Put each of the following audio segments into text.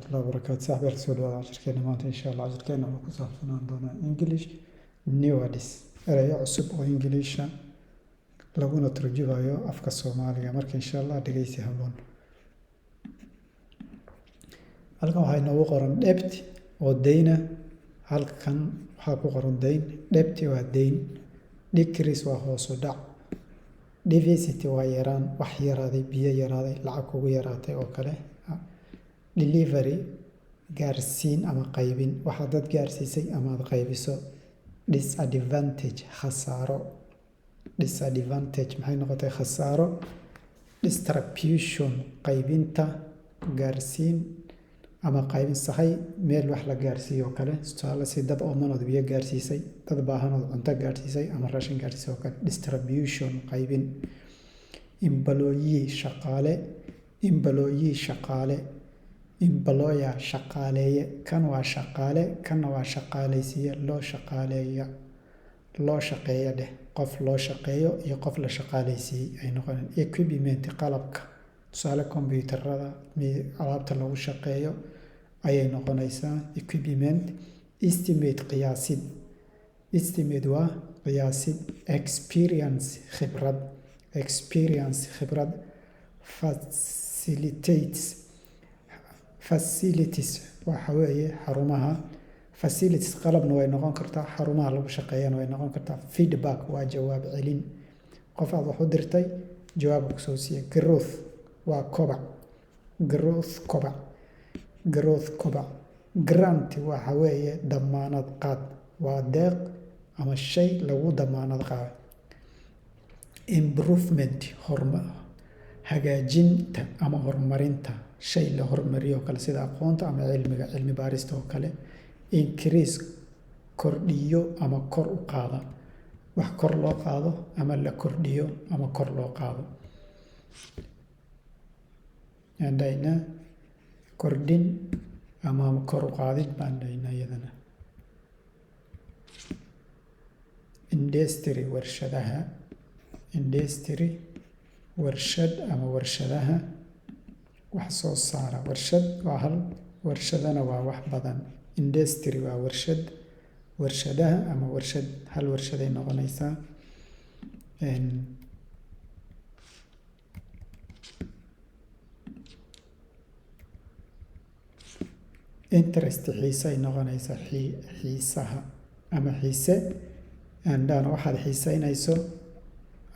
الله وبركاته. صاحب الرسول ولا عشركينا ما إن شاء الله عشركينا وكسر فنان دونا إنجليش نيواديس رأي عصب أو إنجليش لغونا ترجمة يو أفكار الصومالية مرك إن شاء الله دقيسي هبون halkan waxaa inoogu qoran debt oo deyna halkan waxaa ku qoran deyn debt waa deyn decrease waa hoos u dhac deficit waa yaraan wax yaraaday biyo yaraaday lacag kugu yaraatay oo kale delivery gaarsiin ama qaybin waxa dad gaarsiisay ama aad qaybiso disadvantage khasaaro disadvantage maxay noqotay khasaaro distribution qaybinta gaarsiin ama qaybin sahay meel wax la gaarsiiyo kale tusaale si dad oomanood biyo gaarsiisay dad baahanood cunto gaarsiisay ama raashin gaarsiisay oo kale distribution qaybin employee shaqaale employer shaqaaleeye kan waa shaqaale kanna waa shaqaaleysiye loo shaqeeya dheh qof loo shaqeeyo iyo qof la shaqaaleysiiyey ay noqoneen equipment qalabka tusaale kombiyuutarada alaabta lagu shaqeeyo ayay noqonaysaa equipment estimate qiyaasid estimate waa qiyaasid experience khibrad facilities waxa weeye xarumaha facilities qalabna way noqon kartaa xarumaha lagu shaqeeyana way noqon kartaa feedback waa jawaab celin qof aad wax u dirtay jawaab ku soo siiyay growth waa kobac grant waxa weeye damaanad qaad waa deeq ama shay lagu damaanad qaado improvement hagaajinta ama horumarinta shay la horumariyo kale sida aqoonta ama cilmi baarista oo kale increase kordhiyo ama kor u qaada wax kor loo qaado ama la kordhiyo ama kor loo qaado andayna kordhin ama kor u qaadid baan dhaynaa iyadana industry warshad ama warshadaha wax soo saara warshad waa hal warshadana waa wax badan industry waa warshadaha ama warshad hal warshaday noqonaysaa interest xiisay noqonaysaa xiisaha ama xiise andana waxaad xiisaynayso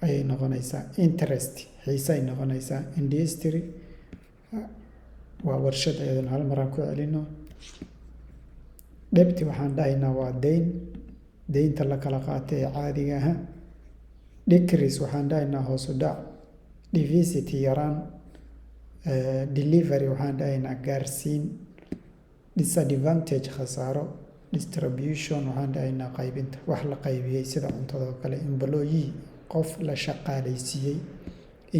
ayay noqonaysaa interest xiisay noqonaysaa industry waa warshad ayadana hal maraan ku celino debt waxaan dhahaynaa waa deynta la kala qaatay ee caadiga ah decrease waxaan dhahaynaa hoos u dhac deficit yaraan delivery waxaan dhahaynaa gaarsiin disadvantage khasaaro distribution waxaan dhahaynaa qaybinta wax la qaybiyey sida cuntada oo kale employee qof la shaqaaleysiiyey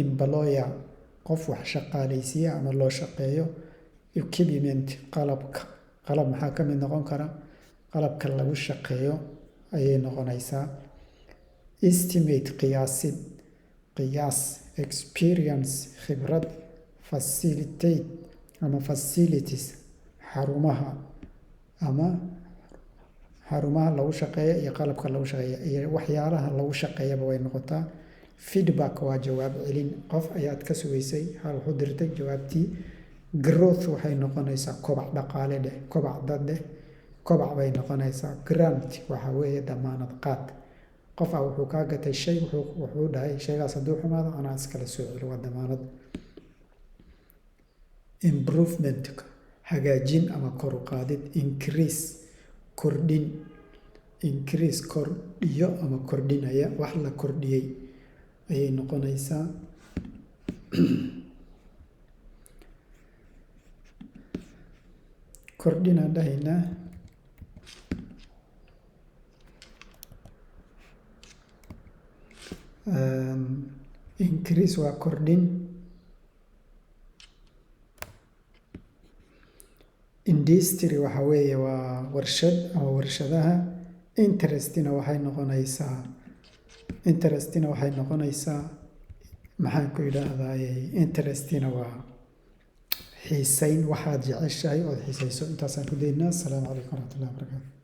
employer qof wax shaqaaleysiiye ama loo shaqeeyo equipment qalab maxaa ka mid noqon kara qalabka lagu shaqeeyo ayay noqonaysaa estimate qiyaas experience khibrad facilitate ama facilities xarumaha lagu shaqeeya iyo qalabka lagu shaqeeya iyo waxyaalaha lagu shaqeeyaba way noqotaa feedback waa jawaab celin qof ayaad ka sugaysay hal wuxuu dirtay jawaabtii growth waxay noqonaysaa kobac dhaqaale dheh kobac dad dheh kobac bay noqonaysaa grant waxa weeye damaanad qaad qof wuxuu kaa gatay shay wuxuu dhahay shaygaas hadduu xumaado anaa iskala soo celi waa damaanad improvement hagaajin ama kor u qaadid increase kordhiyo ama kordhinaya wax la kordhiyey ayay noqonaysaa kordhinaan dhahaynaa increase waa kordhin industry waxa weeye waa warshad ama warshadaha interestina waxay noqonaysaa maxaan ku yidhaahdaa interestina waa xiisayn waxaad jeceshahay ood xiisayso intaasaan ku daynaa. Asalaamu calaykum waraxmatullahi wabarakaatu.